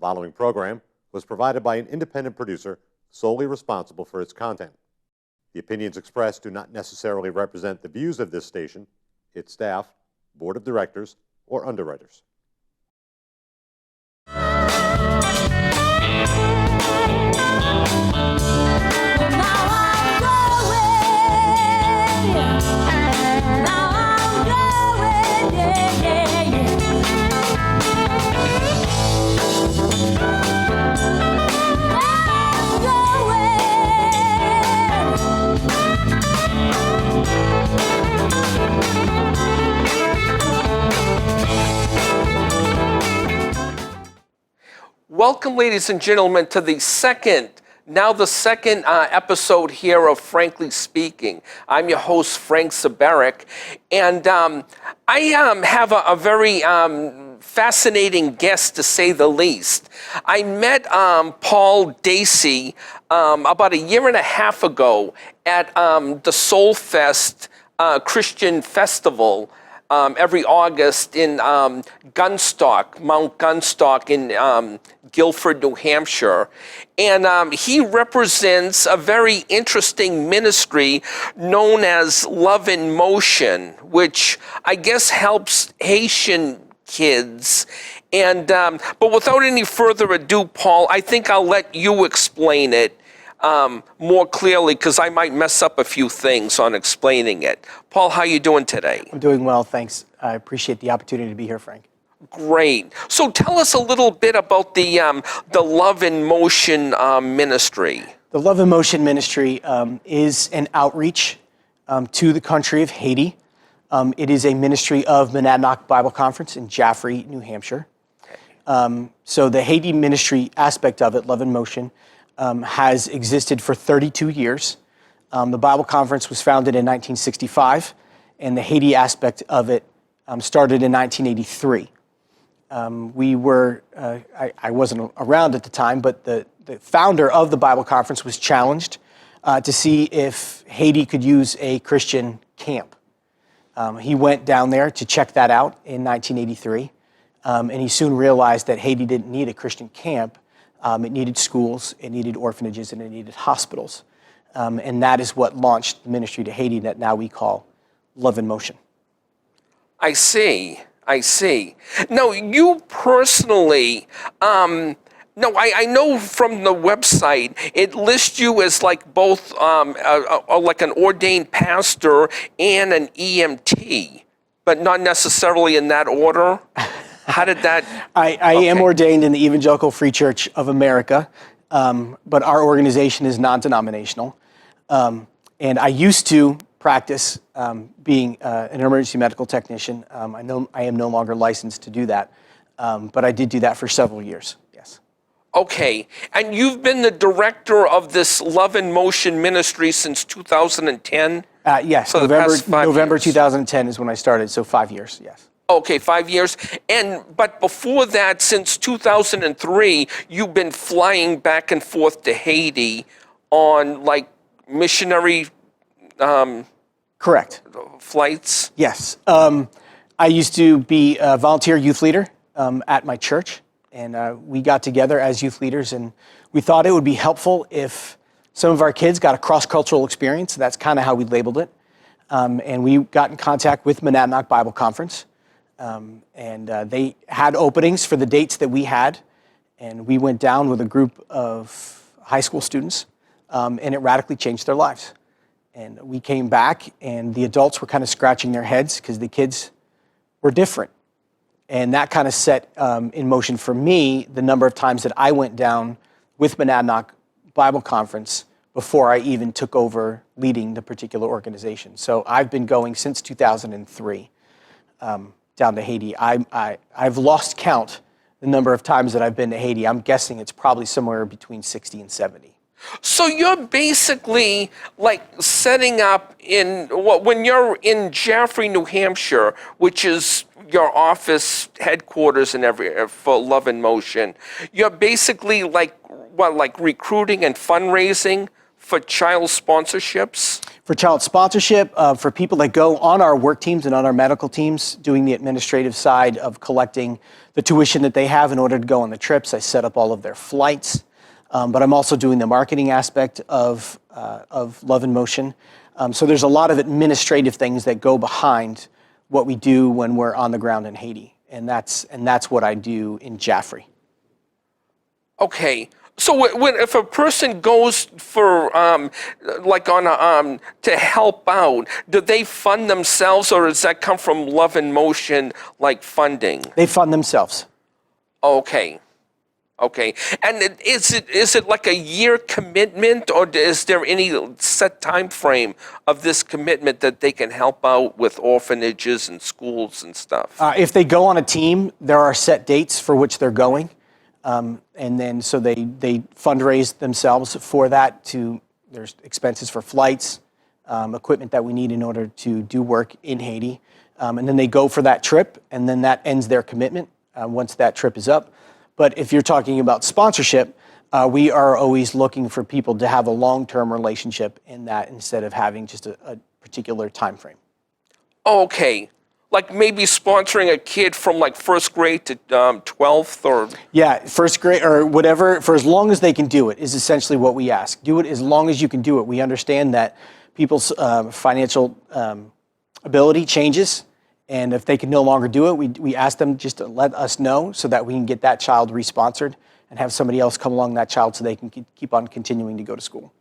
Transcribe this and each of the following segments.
following program was provided by an independent producer solely responsible for its content. The opinions expressed do not necessarily represent the views of this station, its staff, board of directors, or underwriters. Welcome, ladies and gentlemen, to the second episode here of Frankly Speaking. I'm your host, Frank Sabaric, and I have a very fascinating guest, to say the least. I met Paul Deasy about a year and a half ago at the Soul Fest Christian Festival every August in Mount Gunstock in Guilford, New Hampshire. And he represents a very interesting ministry known as Love in Motion, which I guess helps Haitian kids. And but without any further ado, Paul, I think I'll let you explain it more clearly, because I might mess up a few things on explaining it. Paul, how are you doing today? I'm doing well, thanks. I appreciate the opportunity to be here, Frank. Great. So tell us a little bit about the Love in Motion ministry. The Love in Motion ministry is an outreach to the country of Haiti. It is a ministry of Monadnock Bible Conference in Jaffrey, New Hampshire. So the Haiti ministry aspect of it, Love in Motion, has existed for 32 years. The Bible Conference was founded in 1965, and the Haiti aspect of it started in 1983. I wasn't around at the time, but the founder of the Bible Conference was challenged to see if Haiti could use a Christian camp. He went down there to check that out in 1983, and he soon realized that Haiti didn't need a Christian camp. It needed schools, it needed orphanages, and it needed hospitals. And that is what launched the ministry to Haiti that now we call Love in Motion. I see. Now, you personally, I know from the website, it lists you as like both like an ordained pastor and an EMT, but not necessarily in that order. How did that? I am ordained in the Evangelical Free Church of America, but our organization is non-denominational. And I used to practice being an emergency medical technician. I am no longer licensed to do that, but I did do that for several years, yes. Okay, and you've been the director of this Love in Motion ministry since 2010? Yes, so November 2010 is when I started, so 5 years, yes. Okay, 5 years. But before that, since 2003, you've been flying back and forth to Haiti on like missionary correct flights? Yes. I used to be a volunteer youth leader at my church, and we got together as youth leaders, and we thought it would be helpful if some of our kids got a cross-cultural experience. That's kind of how we labeled it. And we got in contact with Monadnock Bible Conference. And they had openings for the dates that we had, and we went down with a group of high school students, and it radically changed their lives. And we came back, and the adults were kind of scratching their heads because the kids were different. And that kind of set in motion for me the number of times that I went down with Monadnock Bible Conference before I even took over leading the particular organization. So I've been going since 2003. Down to Haiti. I've lost count the number of times that I've been to Haiti. I'm guessing it's probably somewhere between 60 and 70. So you're basically like setting up when you're in Jaffrey, New Hampshire, which is your office headquarters and for Love in Motion. You're basically like recruiting and fundraising for child sponsorships? For child sponsorship, for people that go on our work teams and on our medical teams, doing the administrative side of collecting the tuition that they have in order to go on the trips, I set up all of their flights. But I'm also doing the marketing aspect of Love in Motion. So there's a lot of administrative things that go behind what we do when we're on the ground in Haiti, and that's what I do in Jaffrey. Okay. So if a person goes for to help out, do they fund themselves, or does that come from Love in Motion like funding? They fund themselves. Okay. Okay. And is it like a year commitment, or is there any set time frame of this commitment that they can help out with orphanages and schools and stuff? If they go on a team, there are set dates for which they're going. And then so they fundraise themselves for that. There's expenses for flights, equipment that we need in order to do work in Haiti. And then they go for that trip, and then that ends their commitment once that trip is up. But if you're talking about sponsorship, we are always looking for people to have a long-term relationship in that instead of having just a particular time frame. Okay. Like maybe sponsoring a kid from like first grade to 12th or? Yeah, first grade or whatever, for as long as they can do it is essentially what we ask. Do it as long as you can do it. We understand that people's financial ability changes, and if they can no longer do it, we ask them just to let us know so that we can get that child re-sponsored and have somebody else come along that child so they can keep on continuing to go to school.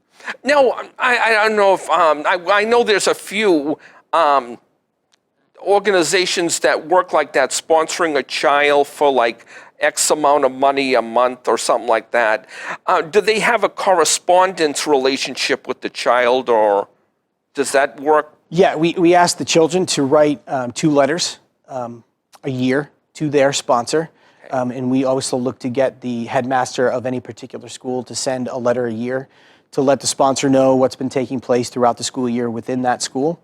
Now, I don't know if, I know there's a few organizations that work like that, sponsoring a child for like X amount of money a month or something like that. Do they have a correspondence relationship with the child, or does that work? Yeah, we ask the children to write 2 letters a year to their sponsor. And we also look to get the headmaster of any particular school to send a letter a year to let the sponsor know what's been taking place throughout the school year within that school.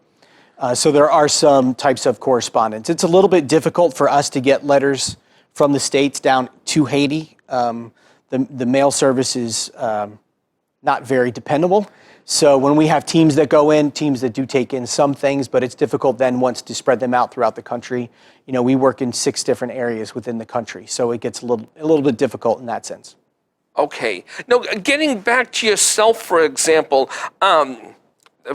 So there are some types of correspondence. It's a little bit difficult for us to get letters from the States down to Haiti. The mail service is not very dependable. So when we have teams that go in, teams that do take in some things, but it's difficult then once to spread them out throughout the country. You know, we work in 6 different areas within the country, so it gets a little bit difficult in that sense. Okay. Now, getting back to yourself, for example,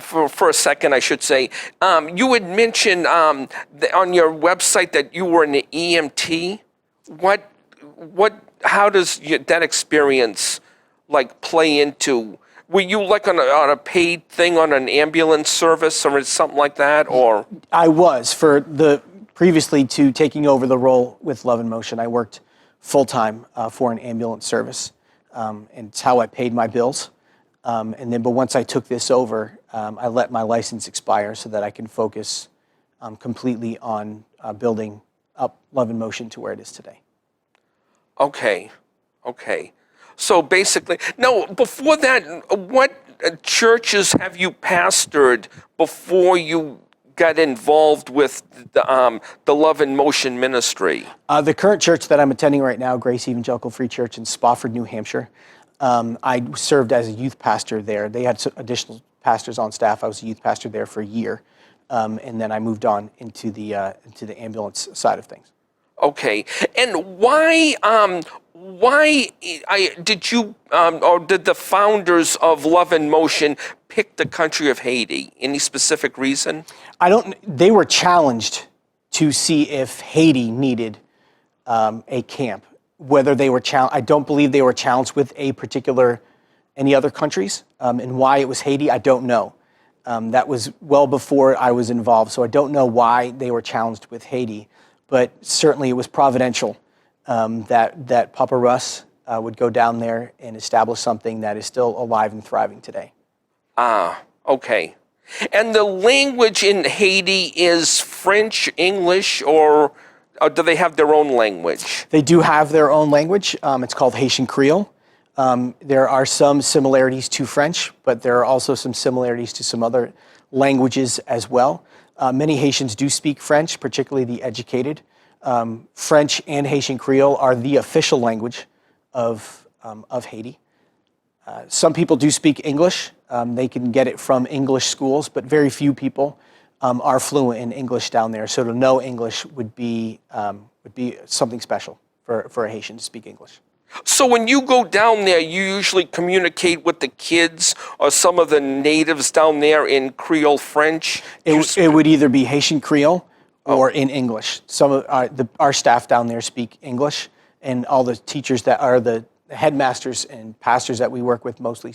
for a second, I should say, you had mentioned on your website that you were an EMT. How does that experience like play into? Were you like on a paid thing on an ambulance service or something like that, or? I was previously to taking over the role with Love in Motion. I worked full time for an ambulance service, and it's how I paid my bills. But once I took this over, I let my license expire so that I can focus completely on building up Love in Motion to where it is today. Okay. So basically, now before that, what churches have you pastored before you got involved with the Love in Motion ministry? The current church that I'm attending right now, Grace Evangelical Free Church in Spofford, New Hampshire. I served as a youth pastor there. They had additional pastors on staff. I was a youth pastor there for a year, and then I moved on into the ambulance side of things. Okay, and why did you or did the founders of Love in Motion pick the country of Haiti? Any specific reason? They were challenged to see if Haiti needed a camp. Whether they were challenged, I don't believe they were challenged with any other countries, and why it was Haiti, I don't know. That was well before I was involved, so I don't know why they were challenged with Haiti, but certainly it was providential that Papa Russ would go down there and establish something that is still alive and thriving today. Okay. And the language in Haiti is French, English, or do they have their own language? They do have their own language. It's called Haitian Creole. There are some similarities to French, but there are also some similarities to some other languages as well. Many Haitians do speak French, particularly the educated. French and Haitian Creole are the official language of Haiti. Some people do speak English. They can get it from English schools, but very few people are fluent in English down there. So to know English would be something special for a Haitian to speak English. So when you go down there, you usually communicate with the kids or some of the natives down there in Creole French? It would either be Haitian Creole or in English. Some of our staff down there speak English, and all the teachers that are the headmasters and pastors that we work with mostly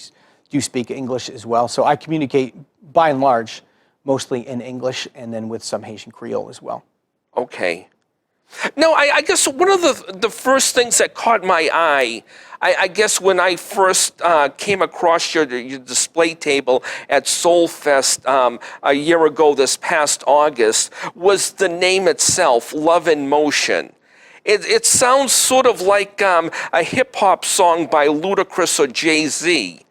do speak English as well. So I communicate, by and large, mostly in English and then with some Haitian Creole as well. Okay. Now, I guess one of the first things that caught my eye, I guess when I first came across your display table at Soulfest a year ago this past August, was the name itself, Love in Motion. It sounds sort of like a hip-hop song by Ludacris or Jay-Z.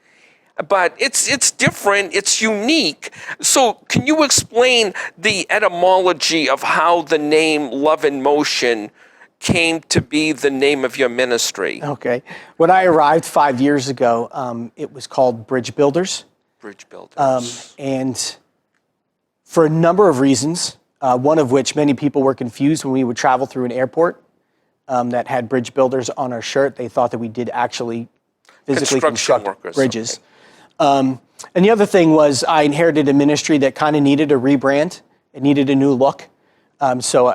But it's different, it's unique. So can you explain the etymology of how the name Love in Motion came to be the name of your ministry? Okay. When I arrived 5 years ago, it was called Bridge Builders. Bridge Builders. And for a number of reasons, one of which many people were confused when we would travel through an airport that had Bridge Builders on our shirt. They thought that we did actually physically construct bridges. Okay. And the other thing was I inherited a ministry that kind of needed a rebrand. It needed a new look. So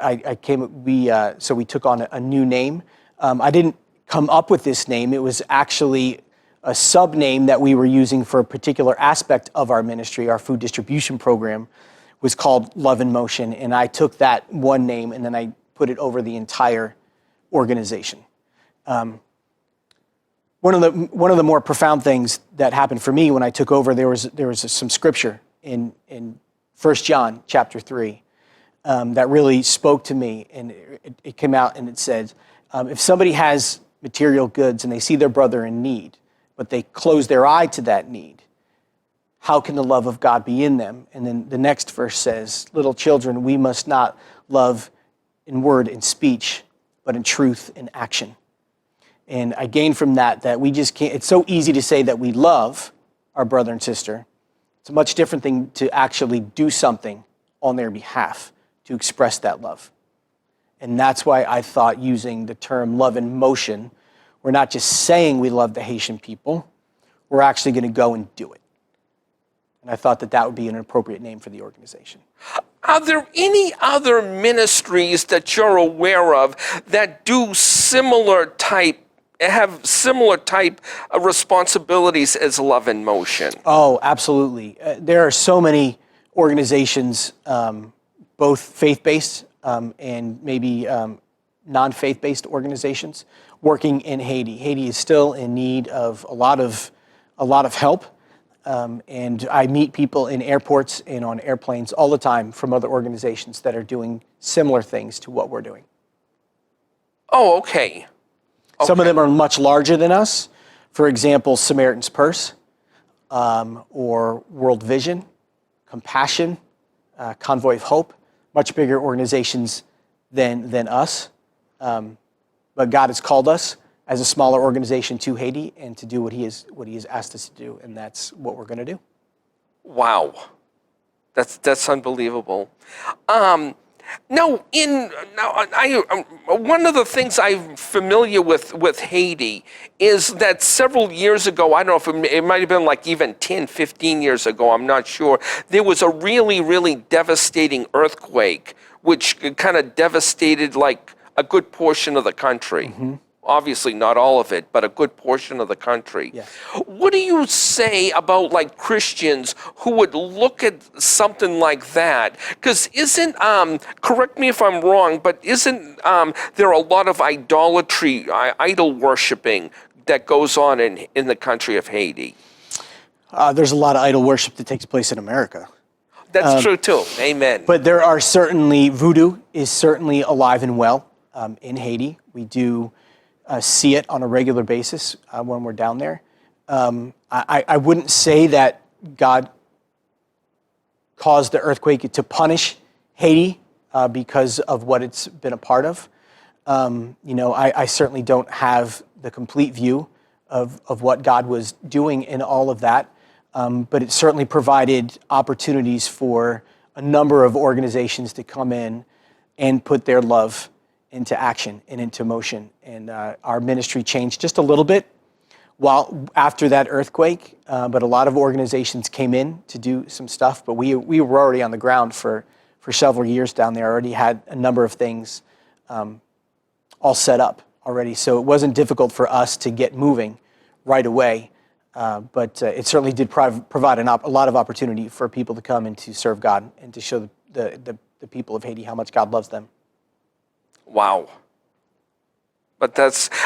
we took on a new name. I didn't come up with this name. It was actually a sub-name that we were using for a particular aspect of our ministry. Our food distribution program was called Love in Motion. And I took that one name and then I put it over the entire organization. One of the more profound things that happened for me when I took over, there was some scripture in 1 John chapter 3 that really spoke to me, and it came out and it said, if somebody has material goods and they see their brother in need, but they close their eye to that need, how can the love of God be in them? And then the next verse says, little children, we must not love in word and speech, but in truth and action. And I gained from that we just can't, it's so easy to say that we love our brother and sister. It's a much different thing to actually do something on their behalf to express that love. And that's why I thought using the term love in motion, we're not just saying we love the Haitian people, we're actually going to go and do it. And I thought that would be an appropriate name for the organization. Are there any other ministries that you're aware of that do have similar type of responsibilities as Love in Motion? Oh, absolutely. There are so many organizations, both faith-based and maybe non-faith-based organizations working in Haiti. Haiti is still in need of a lot of help. And I meet people in airports and on airplanes all the time from other organizations that are doing similar things to what we're doing. Oh, okay. Some of them are much larger than us. For example, Samaritan's Purse, or World Vision, Compassion, Convoy of Hope, much bigger organizations than us. But God has called us as a smaller organization to Haiti and to do what He has asked us to do, and that's what we're going to do. Wow, that's unbelievable. One of the things I'm familiar with Haiti is that several years ago, I don't know if it might have been like even 10, 15 years ago, I'm not sure, there was a really, really devastating earthquake, which kind of devastated like a good portion of the country. Mm-hmm. Obviously not all of it, but a good portion of the country. Yeah. What do you say about like Christians who would look at something like that? Because correct me if I'm wrong, but isn't there a lot of idolatry, idol worshiping that goes on in the country of Haiti? There's a lot of idol worship that takes place in America. That's true too, amen. But there are voodoo is certainly alive and well in Haiti. We do see it on a regular basis when we're down there. I wouldn't say that God caused the earthquake to punish Haiti because of what it's been a part of. I certainly don't have the complete view of what God was doing in all of that. But it certainly provided opportunities for a number of organizations to come in and put their love into action and into motion. And our ministry changed just a little bit after that earthquake, but a lot of organizations came in to do some stuff. But we were already on the ground for several years down there, already had a number of things all set up already. So it wasn't difficult for us to get moving right away. But it certainly did provide a lot of opportunity for people to come and to serve God and to show the people of Haiti how much God loves them. Wow. But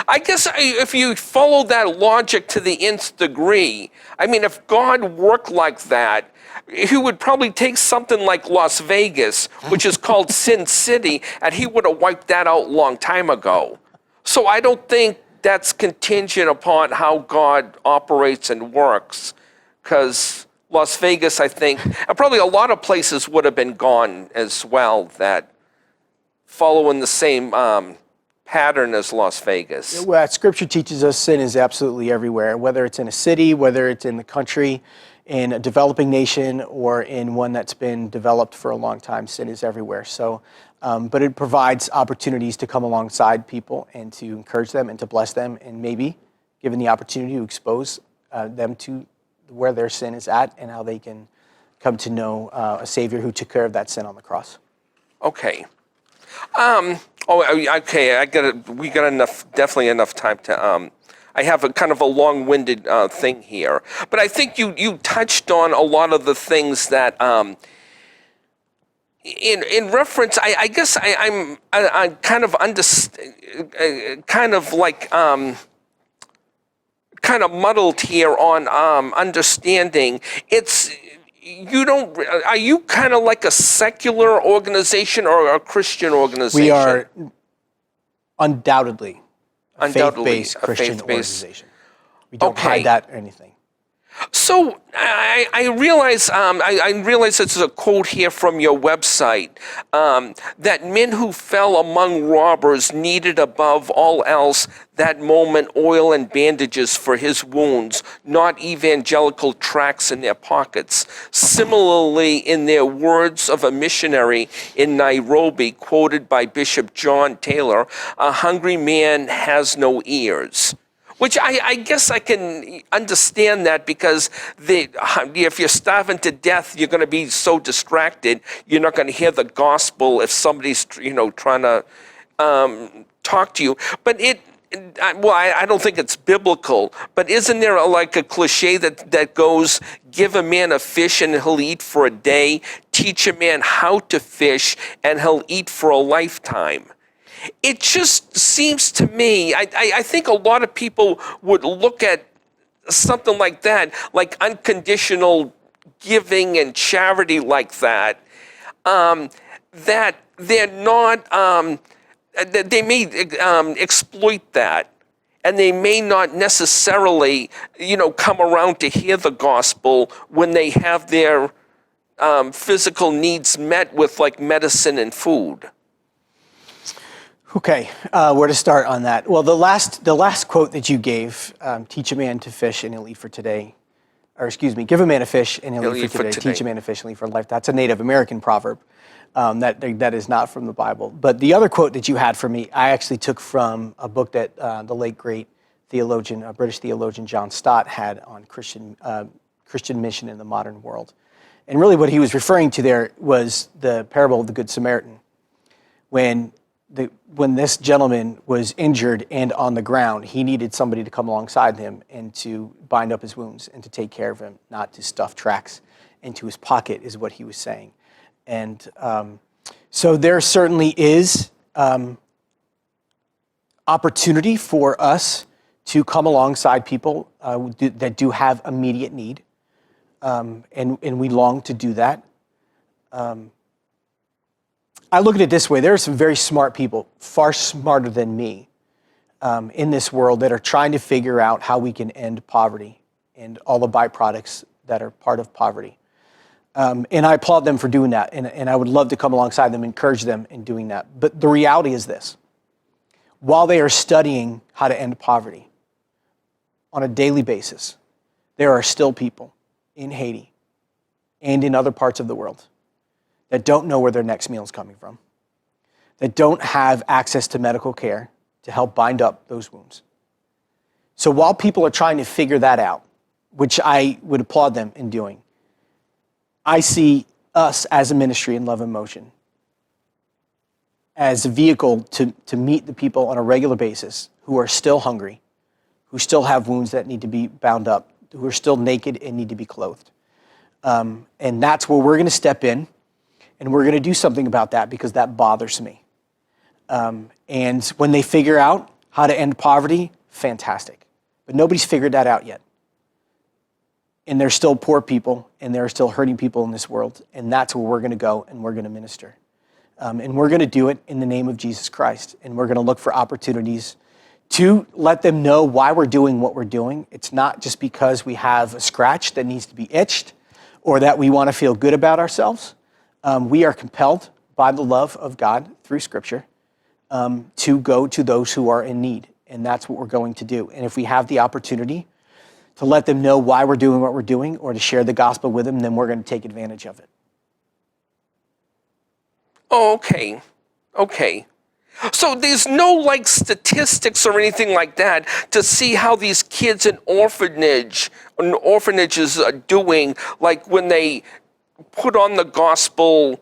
I guess if you follow that logic to the nth degree, I mean, if God worked like that, he would probably take something like Las Vegas, which is called Sin City, and he would have wiped that out a long time ago. So I don't think that's contingent upon how God operates and works, because Las Vegas, I think, and probably a lot of places would have been gone as well that following the same pattern as Las Vegas. Well, Scripture teaches us sin is absolutely everywhere, whether it's in a city, whether it's in the country, in a developing nation, or in one that's been developed for a long time. Sin is everywhere. So, but it provides opportunities to come alongside people and to encourage them and to bless them, and maybe given the opportunity to expose them to where their sin is at and how they can come to know a Savior who took care of that sin on the cross. Okay. Okay. We got definitely enough time to. I have a kind of a long-winded thing here, but I think you touched on a lot of the things that. In reference, I guess I'm kind of kind of muddled here on understanding. Are you kind of like a secular organization or a Christian organization? We are undoubtedly a faith-based Christian organization. We don't hide that or anything. So I realize this is a quote here from your website, that men who fell among robbers needed above all else that moment oil and bandages for his wounds, not evangelical tracts in their pockets. Similarly, in their words of a missionary in Nairobi, quoted by Bishop John Taylor, a hungry man has no ears. Which I guess I can understand that, because if you're starving to death, you're going to be so distracted, you're not going to hear the gospel if somebody's trying to talk to you. But I don't think it's biblical. But isn't there a cliche that goes, give a man a fish and he'll eat for a day, teach a man how to fish and he'll eat for a lifetime? It just seems to me, I think a lot of people would look at something like that, like unconditional giving and charity like that, that they're not, they may exploit that, and they may not necessarily, come around to hear the gospel when they have their physical needs met with medicine and food. Okay, where to start on that? Well, the last quote that you gave, teach a man to fish and he'll eat for today, or excuse me, give a man a fish and he'll eat for today. Teach a man to fish and he'll eat for life. That's a Native American proverb. That is not from the Bible. But the other quote that you had for me, I actually took from a book that the late great theologian, British theologian John Stott had on Christian mission in the modern world. And really what he was referring to there was the parable of the Good Samaritan. When this gentleman was injured and on the ground, he needed somebody to come alongside him and to bind up his wounds and to take care of him, not to stuff tracts into his pocket, is what he was saying. And so there certainly is opportunity for us to come alongside people that do have immediate need, and we long to do that. I look at it this way: there are some very smart people, far smarter than me, in this world that are trying to figure out how we can end poverty and all the byproducts that are part of poverty. And I applaud them for doing that, and I would love to come alongside them, encourage them in doing that. But the reality is this: while they are studying how to end poverty, on a daily basis, there are still people in Haiti and in other parts of the world that don't know where their next meal is coming from, that don't have access to medical care to help bind up those wounds. So while people are trying to figure that out, which I would applaud them in doing, I see us as a ministry in Love in Motion as a vehicle to meet the people on a regular basis who are still hungry, who still have wounds that need to be bound up, who are still naked and need to be clothed. And that's where we're going to step in, and we're going to do something about that because that bothers me. And when they figure out how to end poverty, fantastic. But nobody's figured that out yet. And there's still poor people, and there are still hurting people in this world, and that's where we're going to go, and we're going to minister. And we're going to do it in the name of Jesus Christ, and we're going to look for opportunities to let them know why we're doing what we're doing. It's not just because we have a scratch that needs to be itched or that we want to feel good about ourselves. We are compelled by the love of God through Scripture to go to those who are in need, and that's what we're going to do. And if we have the opportunity to let them know why we're doing what we're doing or to share the gospel with them, then we're going to take advantage of it. Oh, okay. So there's no statistics or anything like that to see how these kids in orphanages are doing, like when they put on the gospel,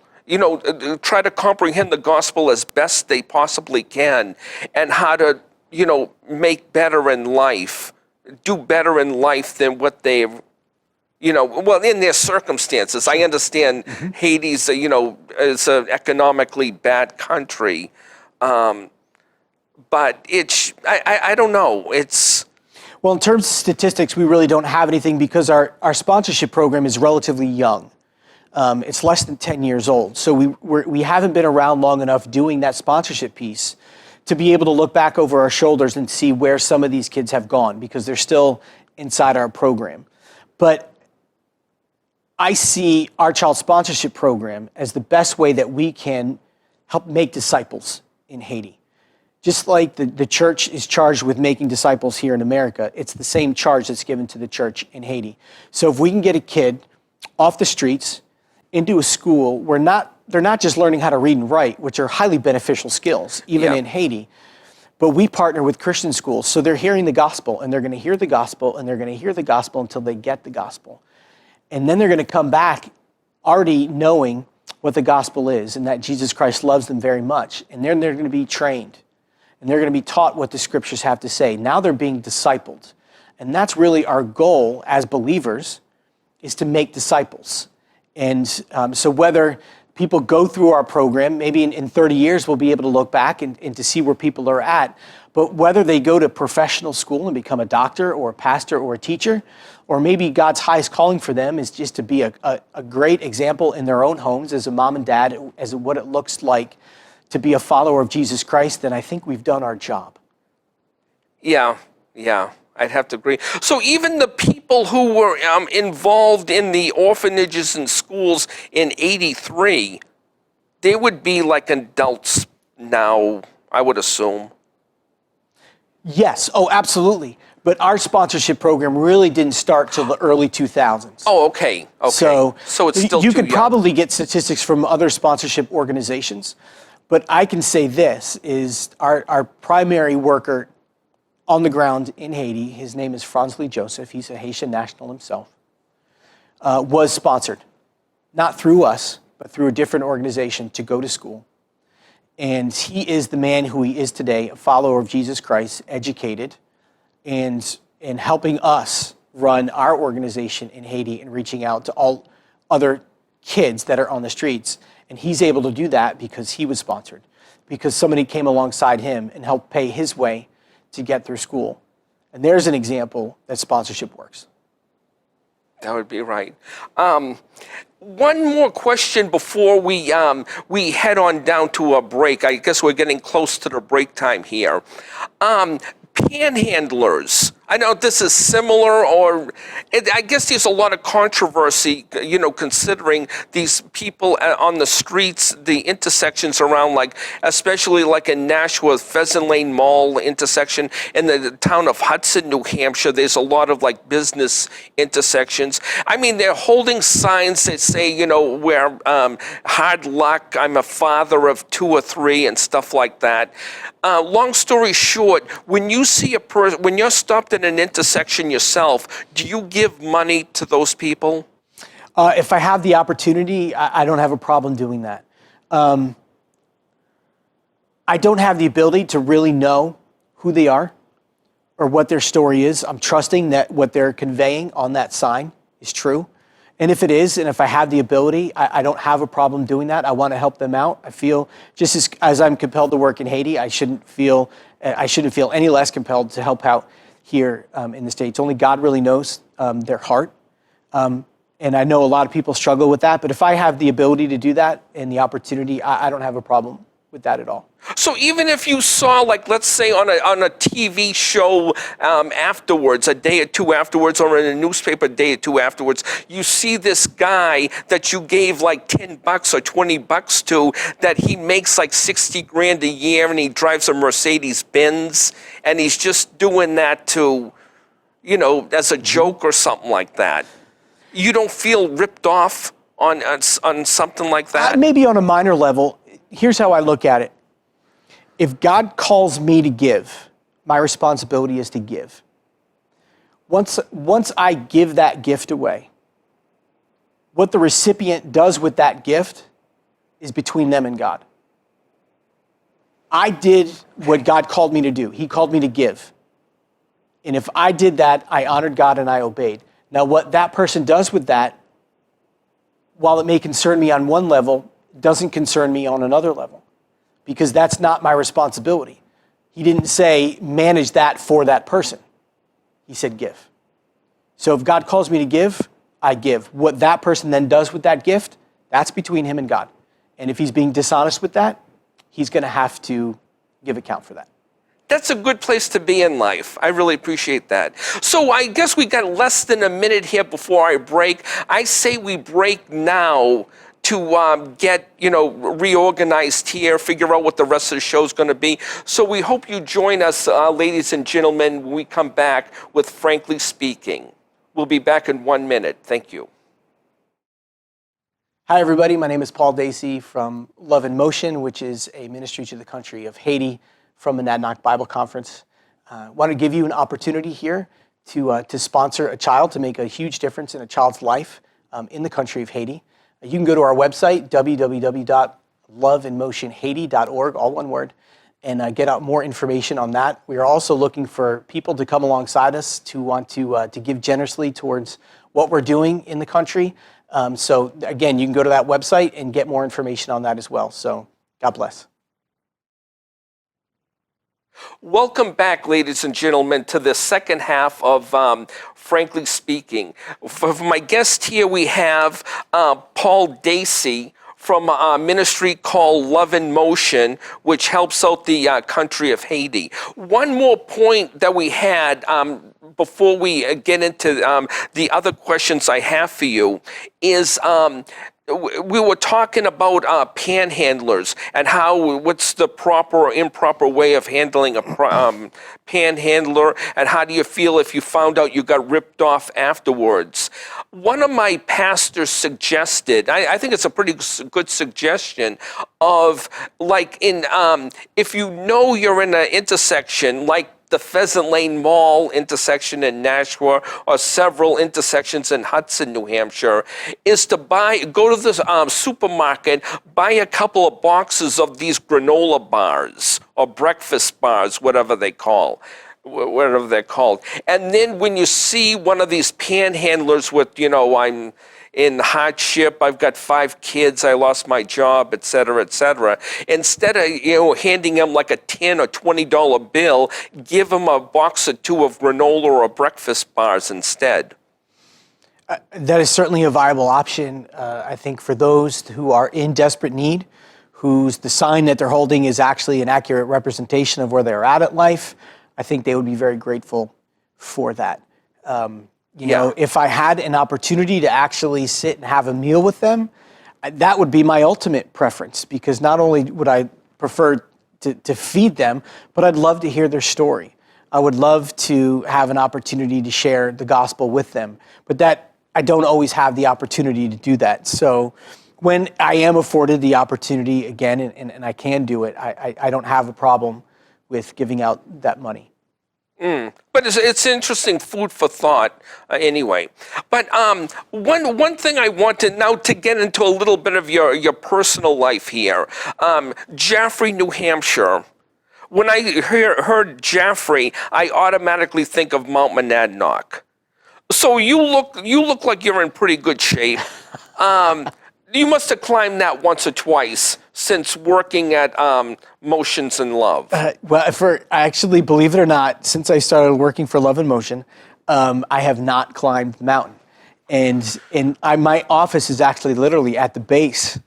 try to comprehend the gospel as best they possibly can, and how to, make better in life, do better in life than what they've, in their circumstances. I understand Haiti's, is an economically bad country. But I don't know. Well, in terms of statistics, we really don't have anything because our sponsorship program is relatively young. It's less than 10 years old. So we haven't been around long enough doing that sponsorship piece to be able to look back over our shoulders and see where some of these kids have gone because they're still inside our program. But I see our child sponsorship program as the best way that we can help make disciples in Haiti. Just like the church is charged with making disciples here in America, it's the same charge that's given to the church in Haiti. So if we can get a kid off the streets into a school where they're not just learning how to read and write, which are highly beneficial skills, even in Haiti, but we partner with Christian schools. So they're hearing the gospel, and they're going to hear the gospel, and they're going to hear the gospel until they get the gospel. And then they're going to come back already knowing what the gospel is and that Jesus Christ loves them very much. And then they're going to be trained, and they're going to be taught what the scriptures have to say. Now they're being discipled. And that's really our goal as believers, is to make disciples. And so whether people go through our program, maybe in 30 years we'll be able to look back and to see where people are at, but whether they go to professional school and become a doctor or a pastor or a teacher, or maybe God's highest calling for them is just to be a great example in their own homes as a mom and dad, as what it looks like to be a follower of Jesus Christ, then I think we've done our job. Yeah, I'd have to agree. So even the people who were involved in the orphanages and schools in '83, they would be like adults now, I would assume. Yes, absolutely. But our sponsorship program really didn't start till the early 2000s. Oh, okay. So it's still you too could young. probably get statistics from other sponsorship organizations, but I can say this is our primary worker on the ground in Haiti, his name is Franz Joseph, he's a Haitian national himself, was sponsored, not through us, but through a different organization to go to school. And he is the man who he is today, a follower of Jesus Christ, educated, and helping us run our organization in Haiti and reaching out to all other kids that are on the streets. And he's able to do that because he was sponsored, because somebody came alongside him and helped pay his way to get through school. And there's an example that sponsorship works. That would be right. One more question before we head on down to a break. I guess we're getting close to the break time here. Panhandlers. I know this is similar, I guess there's a lot of controversy, considering these people on the streets, the intersections around, like, especially like in Nashua, Pheasant Lane Mall intersection, in the town of Hudson, New Hampshire, there's a lot of like business intersections. I mean, they're holding signs that say, where hard luck, I'm a father of 2 or 3 and stuff like that. Long story short, when you see when you're stopped in an intersection yourself, do you give money to those people? If I have the opportunity, I don't have a problem doing that. I don't have the ability to really know who they are or what their story is. I'm trusting that what they're conveying on that sign is true. And if it is, and if I have the ability, I don't have a problem doing that. I want to help them out. I feel just as I'm compelled to work in Haiti, I shouldn't feel any less compelled to help out here in the States. Only God really knows their heart. And I know a lot of people struggle with that, but if I have the ability to do that and the opportunity, I don't have a problem with that at all. So even if you saw, like, let's say on a TV show afterwards, a day or two afterwards, or in a newspaper a day or two afterwards, you see this guy that you gave like $10 or $20 to, that he makes like 60 grand a year, and he drives a Mercedes Benz, and he's just doing that to, as a joke or something like that. You don't feel ripped off on something like that? Maybe on a minor level. Here's how I look at it. If God calls me to give, my responsibility is to give. Once I give that gift away, what the recipient does with that gift is between them and God. I did what God called me to do. He called me to give. And if I did that, I honored God and I obeyed. Now, what that person does with that, while it may concern me on one level, doesn't concern me on another level, because that's not my responsibility. He didn't say manage that for that person. He said give. So if God calls me to give, I give. What that person then does with that gift, that's between him and God. And if he's being dishonest with that, he's going to have to give account for that. That's a good place to be in life. I really appreciate that. So I guess we got less than a minute here before I break. I say we break now to get, reorganized here, figure out what the rest of the show is going to be. So we hope you join us, ladies and gentlemen, when we come back with Frankly Speaking. We'll be back in 1 minute. Thank you. Hi, everybody. My name is Paul Deasy from Love in Motion, which is a ministry to the country of Haiti from the Nadnock Bible Conference. I want to give you an opportunity here to sponsor a child, to make a huge difference in a child's life in the country of Haiti. You can go to our website, www.loveinmotionhaiti.org, all one word, and get out more information on that. We are also looking for people to come alongside us to want to give generously towards what we're doing in the country. So again, you can go to that website and get more information on that as well. So God bless. Welcome back, ladies and gentlemen, to the second half of Frankly Speaking. For my guest here, we have Paul Deasy from a ministry called Love in Motion, which helps out the country of Haiti. One more point that we had before we get into the other questions I have for you is we were talking about panhandlers and what's the proper or improper way of handling a panhandler, and how do you feel if you found out you got ripped off afterwards. One of my pastors suggested, I think it's a pretty good suggestion, of like if you know you're in an intersection, like the Pheasant Lane Mall intersection in Nashua, or several intersections in Hudson, New Hampshire, is to go to the supermarket, buy a couple of boxes of these granola bars or breakfast bars, whatever they're called. And then when you see one of these panhandlers with, I'm in hardship, I've got 5 kids, I lost my job, et cetera, instead of, handing them like a $10 or $20 bill, give them a box or 2 of granola or breakfast bars instead. That is certainly a viable option, I think, for those who are in desperate need, whose the sign that they're holding is actually an accurate representation of where they're at life. I think they would be very grateful for that. You know, if I had an opportunity to actually sit and have a meal with them, that would be my ultimate preference, because not only would I prefer to feed them, but I'd love to hear their story. I would love to have an opportunity to share the gospel with them, but that I don't always have the opportunity to do that. So when I am afforded the opportunity again, and I can do it, I don't have a problem with giving out that money. But it's interesting food for thought anyway. But one thing I wanted now to get into a little bit of your personal life here. Jaffrey, New Hampshire. When I heard Jaffrey, I automatically think of Mount Monadnock. So you look like you're in pretty good shape. You must have climbed that once or twice since working at Motions and Love. Well, I actually, believe it or not, since I started working for Love and Motion, I have not climbed the mountain. And my office is actually literally at the base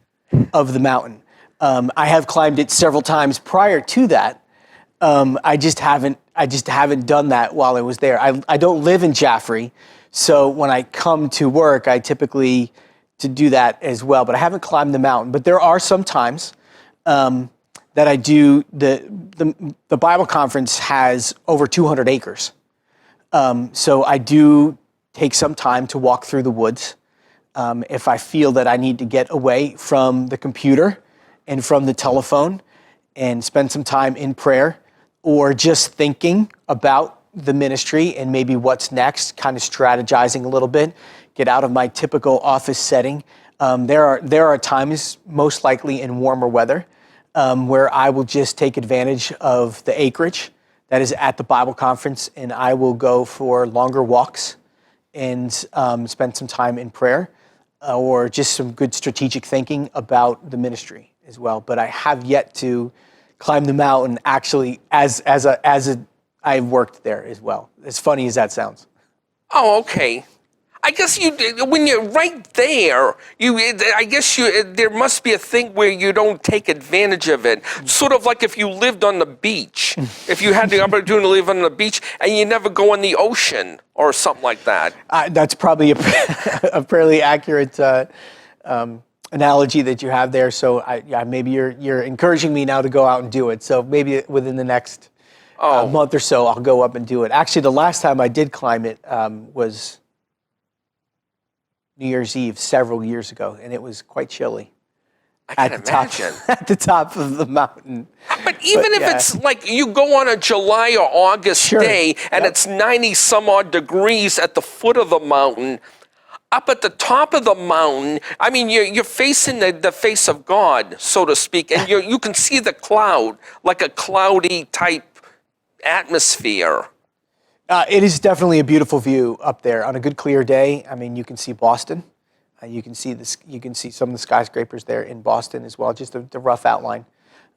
of the mountain. I have climbed it several times prior to that. I just haven't done that while I was there. I don't live in Jaffrey, so when I come to work, I typically to do that as well, but I haven't climbed the mountain. But there are some times that I do. The Bible conference has over 200 acres, so I do take some time to walk through the woods if I feel that I need to get away from the computer and from the telephone and spend some time in prayer, or just thinking about the ministry and maybe what's next, kind of strategizing a little bit. Get out of my typical office setting. There are times, most likely in warmer weather, where I will just take advantage of the acreage that is at the Bible conference, and I will go for longer walks and spend some time in prayer, or just some good strategic thinking about the ministry as well. But I have yet to climb the mountain actually as I've worked there as well. As funny as that sounds. Oh, okay. I guess when you're right there, there must be a thing where you don't take advantage of it. Sort of like if you lived on the beach, if you had the opportunity to live on the beach and you never go in the ocean or something like that. That's probably a fairly accurate analogy that you have there. So maybe you're encouraging me now to go out and do it. So maybe within the next month or so, I'll go up and do it. Actually, the last time I did climb it was New Year's Eve several years ago, and it was quite chilly. I can imagine. At the top of the mountain. But if it's like you go on a July or August day and it's 90 some odd degrees at the foot of the mountain, up at the top of the mountain, I mean, you're facing the face of God, so to speak, and you can see the cloud, like a cloudy type atmosphere. It is definitely a beautiful view up there on a good clear day. I mean, you can see Boston. You can see some of the skyscrapers there in Boston as well, just the rough outline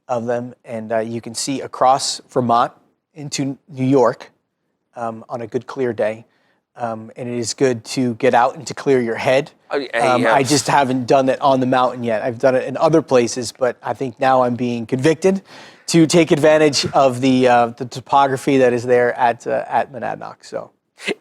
of them, and you can see across Vermont into New York on a good clear day. And it is good to get out and to clear your head. I just haven't done it on the mountain yet. I've done it in other places, but I think now I'm being convicted to take advantage of the topography that is there at Monadnock. So,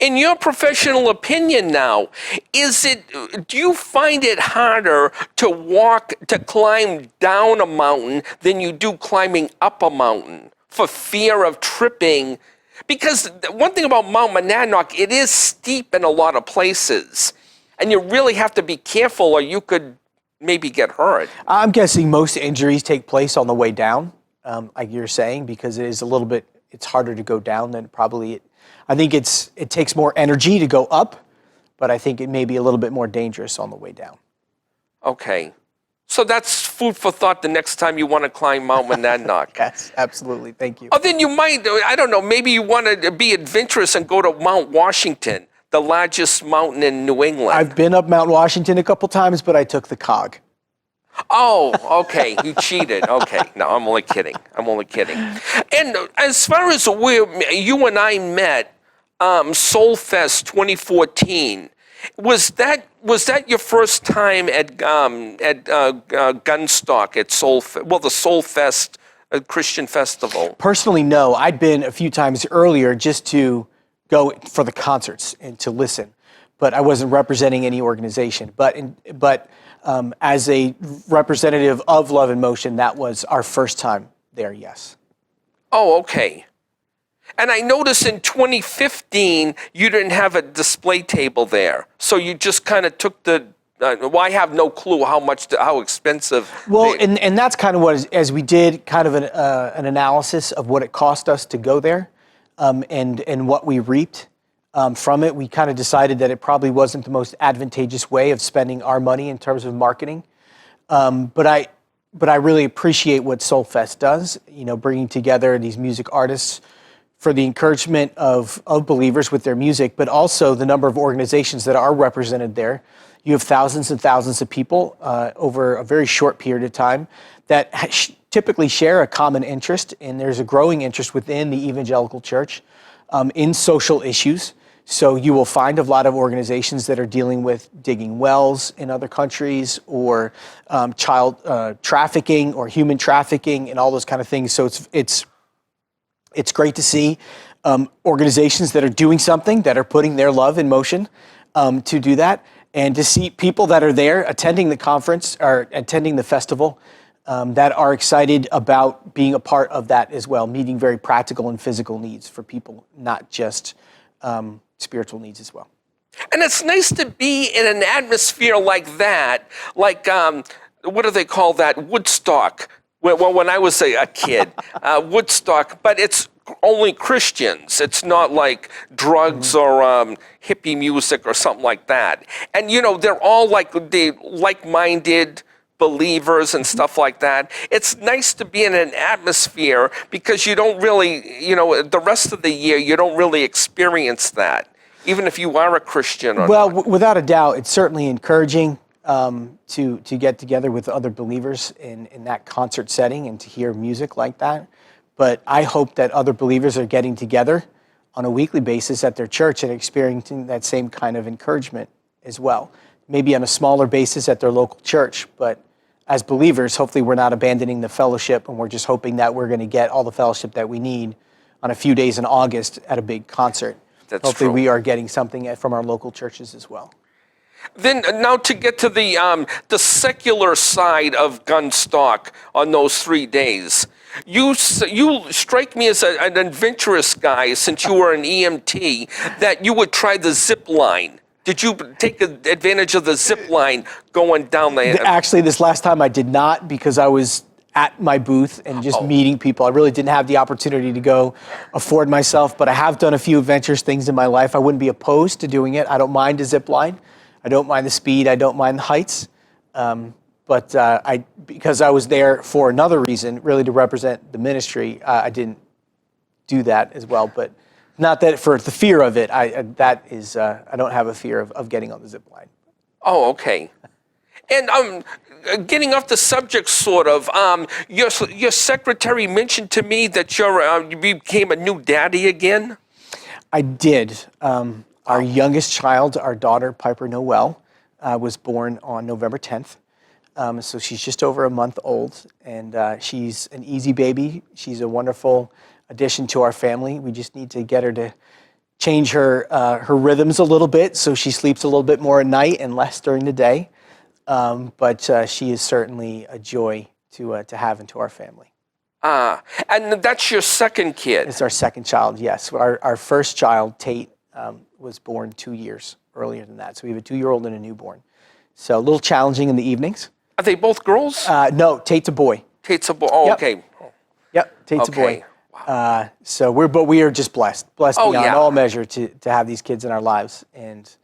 in your professional opinion now, do you find it harder to climb down a mountain than you do climbing up a mountain for fear of tripping? Because one thing about Mount Monadnock, it is steep in a lot of places, and you really have to be careful or you could maybe get hurt. I'm guessing most injuries take place on the way down, like you're saying, because it is it's harder to go down than probably, I think it takes more energy to go up, but I think it may be a little bit more dangerous on the way down. Okay. So that's food for thought the next time you want to climb Mount Monadnock. Yes, absolutely. Thank you. Oh, then you might, I don't know, maybe you want to be adventurous and go to Mount Washington, the largest mountain in New England. I've been up Mount Washington a couple times, but I took the COG. Oh, okay. You cheated. Okay. No, I'm only kidding. And as far as where you and I met, Soulfest 2014, was that your first time at Gunstock at the Soulfest Christian Festival? Personally, no. I'd been a few times earlier just to go for the concerts and to listen, but I wasn't representing any organization. But as a representative of Love in Motion, that was our first time there, yes. Oh, okay. And I noticed in 2015, you didn't have a display table there. So you just kind of took I have no clue how expensive. Well, and that's kind of what, as we did kind of an analysis of what it cost us to go there, and what we reaped from it, we kind of decided that it probably wasn't the most advantageous way of spending our money in terms of marketing. But I really appreciate what Soulfest does, bringing together these music artists for the encouragement of believers with their music, but also the number of organizations that are represented there. You have thousands and thousands of people over a very short period of time that typically share a common interest, and there's a growing interest within the evangelical church in social issues. So you will find a lot of organizations that are dealing with digging wells in other countries, or child trafficking or human trafficking and all those kind of things. So it's great to see organizations that are doing something, that are putting their love in motion to do that, and to see people that are there attending the conference or attending the festival that are excited about being a part of that as well, meeting very practical and physical needs for people, not just spiritual needs as well. And it's nice to be in an atmosphere like that, like, what do they call that? Woodstock. Well, when I was a kid, Woodstock, but it's only Christians. It's not like drugs or hippie music or something like that. And, they're all like-minded believers and stuff like that. It's nice to be in an atmosphere because you don't really, the rest of the year, you don't really experience that, even if you are a Christian or not. Without a doubt, it's certainly encouraging to get together with other believers in that concert setting and to hear music like that. But I hope that other believers are getting together on a weekly basis at their church and experiencing that same kind of encouragement as well. Maybe on a smaller basis at their local church, but as believers, hopefully we're not abandoning the fellowship, and we're just hoping that we're going to get all the fellowship that we need on a few days in August at a big concert. Hopefully we are getting something from our local churches as well. Then now to get to the secular side of Gunstock on those 3 days. You strike me as an adventurous guy, since you were an EMT, that you would try the zip line. Did you take advantage of the zip line going down there? Actually, this last time I did not, because I was at my booth and just meeting people. I really didn't have the opportunity to go afford myself, but I have done a few adventurous things in my life. I wouldn't be opposed to doing it. I don't mind a zip line. I don't mind the speed. I don't mind the heights. But because I was there for another reason, really to represent the ministry, I didn't do that as well. But not that for the fear of it, I don't have a fear of getting on the zip line. Oh, okay. And getting off the subject, sort of, your secretary mentioned to me that you became a new daddy again? I did. Our youngest child, our daughter, Piper Noel, was born on November 10th. So she's just over a month old, and she's an easy baby. She's a wonderful addition to our family. We just need to get her to change her rhythms a little bit, so she sleeps a little bit more at night and less during the day. But she is certainly a joy to have into our family. And that's your second kid? It's our second child, yes. Our first child, Tate, was born 2 years earlier than that. So we have a 2-year-old and a newborn. So a little challenging in the evenings. Are they both girls? No, Tate's a boy. Tate's a boy. Oh, Yep. okay. Yep, Tate's a boy. Wow. So we are just blessed beyond all measure to have these kids in our lives, and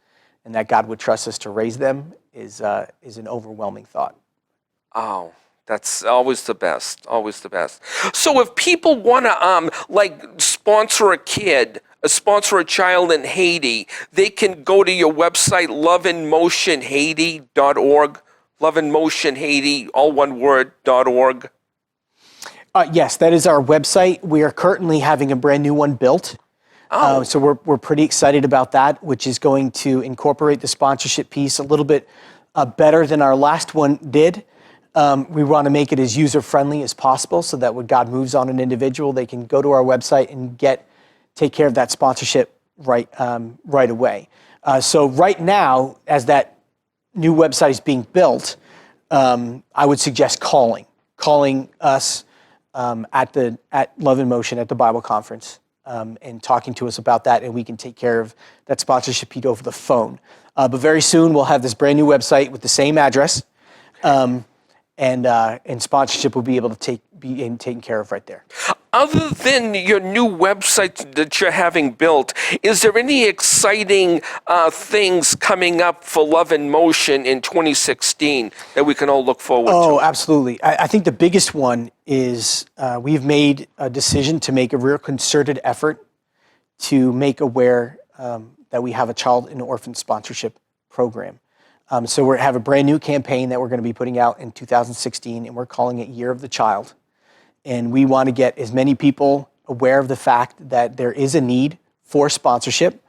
that God would trust us to raise them is an overwhelming thought. Oh, that's always the best. Always the best. So if people want to sponsor a child in Haiti, they can go to your website, loveinmotionhaiti.org. loveinmotionhaiti, all one word, .org. Yes, that is our website. We are currently having a brand new one built. So we're pretty excited about that, which is going to incorporate the sponsorship piece a little bit better than our last one did. We want to make it as user-friendly as possible, so that when God moves on an individual, they can go to our website and take care of that sponsorship right away. So right now, as that new website is being built, I would suggest calling us at Love in Motion at the Bible Conference, and talking to us about that, and we can take care of that sponsorship piece over the phone. But very soon we'll have this brand new website with the same address, and sponsorship will be able to be taken care of right there. Other than your new website that you're having built, is there any exciting things coming up for Love in Motion in 2016 that we can all look forward to? Oh, absolutely. I think the biggest one is we've made a decision to make a real concerted effort to make aware that we have a child and orphan sponsorship program. So we have a brand new campaign that we're going to be putting out in 2016, and we're calling it Year of the Child. And we want to get as many people aware of the fact that there is a need for sponsorship.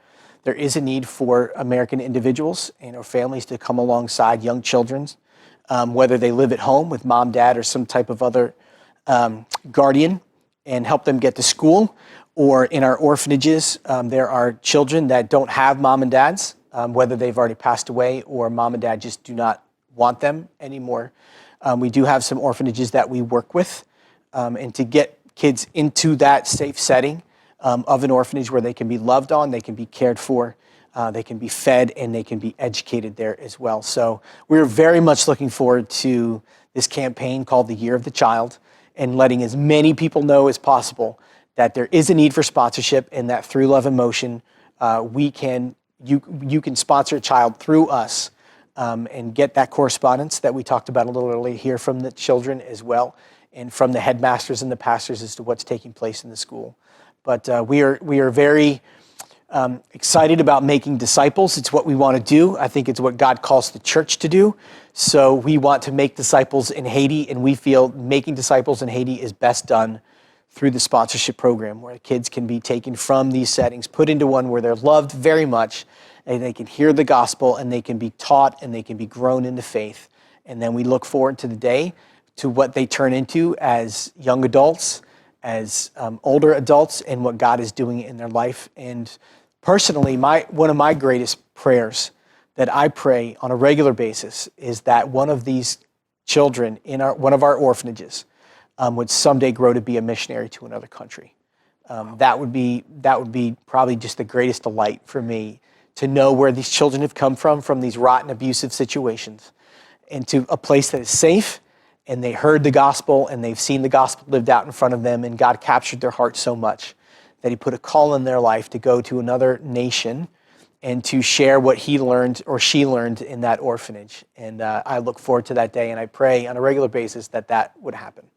There is a need for American individuals and families to come alongside young children, whether they live at home with mom, dad, or some type of other guardian, and help them get to school. Or in our orphanages, there are children that don't have mom and dads, whether they've already passed away or mom and dad just do not want them anymore. We do have some orphanages that we work with. And to get kids into that safe setting of an orphanage where they can be loved on, they can be cared for, they can be fed, and they can be educated there as well. So we're very much looking forward to this campaign called the Year of the Child, and letting as many people know as possible that there is a need for sponsorship, and that through Love in Motion, you can sponsor a child through us, and get that correspondence that we talked about a little earlier, hear from the children as well, and from the headmasters and the pastors as to what's taking place in the school. But we are very excited about making disciples. It's what we want to do. I think it's what God calls the church to do. So we want to make disciples in Haiti, and we feel making disciples in Haiti is best done through the sponsorship program, where kids can be taken from these settings, put into one where they're loved very much, and they can hear the gospel, and they can be taught, and they can be grown into faith. And then we look forward to the day to what they turn into as young adults, as older adults, and what God is doing in their life. And personally, one of my greatest prayers that I pray on a regular basis is that one of these children in one of our orphanages would someday grow to be a missionary to another country. That would be probably just the greatest delight for me, to know where these children have come from these rotten, abusive situations, and to a place that is safe, and they heard the gospel, and they've seen the gospel lived out in front of them, and God captured their heart so much that he put a call in their life to go to another nation and to share what he learned or she learned in that orphanage. And I look forward to that day, and I pray on a regular basis that that would happen.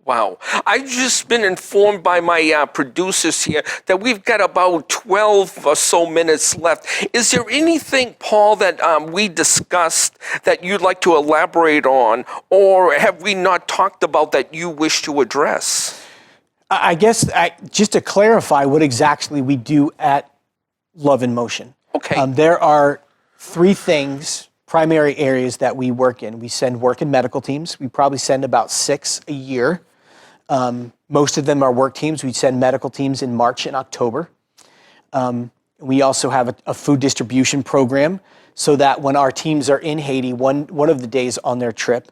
Wow. I've just been informed by my producers here that we've got about 12 or so minutes left. Is there anything, Paul, that we discussed that you'd like to elaborate on, or have we not talked about that you wish to address? I guess just to clarify what exactly we do at Love in Motion. Okay. There are three primary areas that we work in. We send work and medical teams. We probably send about 6 a year. Most of them are work teams. We send medical teams in March and October. We also have a food distribution program, so that when our teams are in Haiti, one of the days on their trip,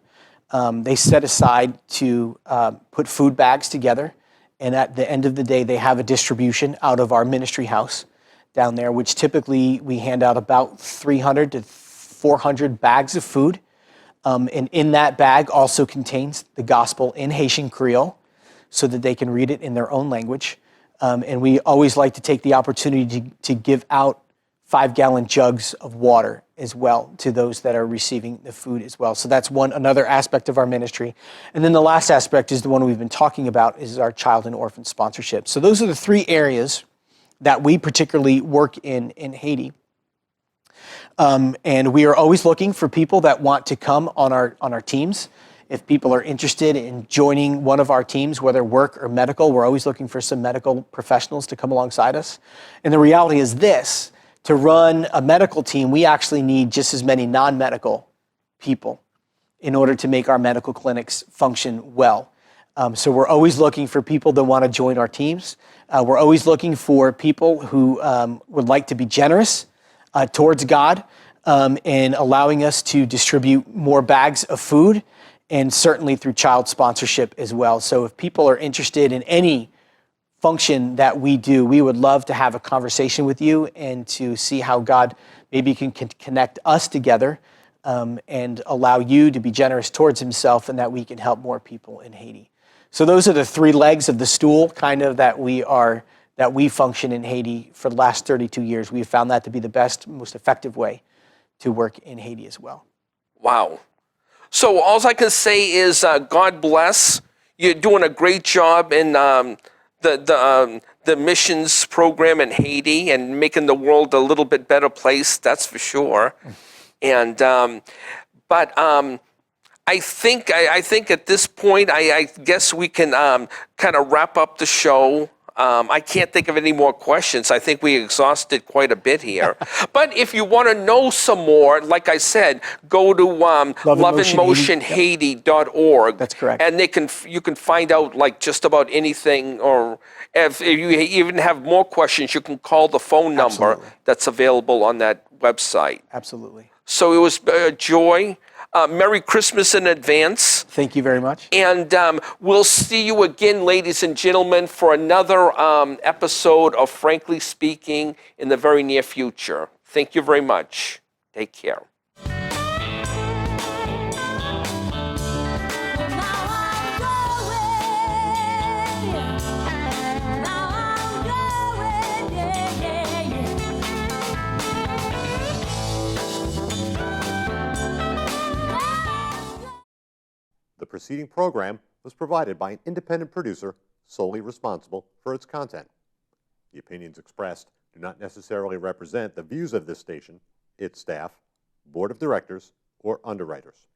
they set aside to put food bags together. And at the end of the day, they have a distribution out of our ministry house down there, which typically we hand out about 300 to 400 bags of food. And in that bag also contains the gospel in Haitian Creole, so that they can read it in their own language. And we always like to take the opportunity to give out 5-gallon jugs of water as well to those that are receiving the food as well. So that's another aspect of our ministry. And then the last aspect is the one we've been talking about, is our child and orphan sponsorship. So those are the three areas that we particularly work in Haiti. And we are always looking for people that want to come on our teams. If people are interested in joining one of our teams, whether work or medical, we're always looking for some medical professionals to come alongside us. And the reality is this: to run a medical team, we actually need just as many non-medical people in order to make our medical clinics function well. So we're always looking for people that want to join our teams. We're always looking for people who would like to be generous towards God and allowing us to distribute more bags of food, and certainly through child sponsorship as well. So if people are interested in any function that we do, we would love to have a conversation with you and to see how God maybe can connect us together and allow you to be generous towards himself, and that we can help more people in Haiti. So those are the three legs of the stool kind of that we function in Haiti for the last 32 years. We have found that to be the best, most effective way to work in Haiti as well. Wow. So all I can say is God bless. You're doing a great job in the missions program in Haiti and making the world a little bit better place. That's for sure. And but I think at this point, I guess we can kind of wrap up the show. I can't think of any more questions. I think we exhausted quite a bit here. But if you want to know some more, like I said, go to loveinmotionhaiti.org. That's correct. And you can find out like just about anything, or if you even have more questions, you can call the phone number Absolutely. that's available on that website. Absolutely. So it was a joy. Merry Christmas in advance. Thank you very much. And we'll see you again, ladies and gentlemen, for another episode of Frankly Speaking in the very near future. Thank you very much. Take care. The preceding program was provided by an independent producer solely responsible for its content. The opinions expressed do not necessarily represent the views of this station, its staff, board of directors, or underwriters.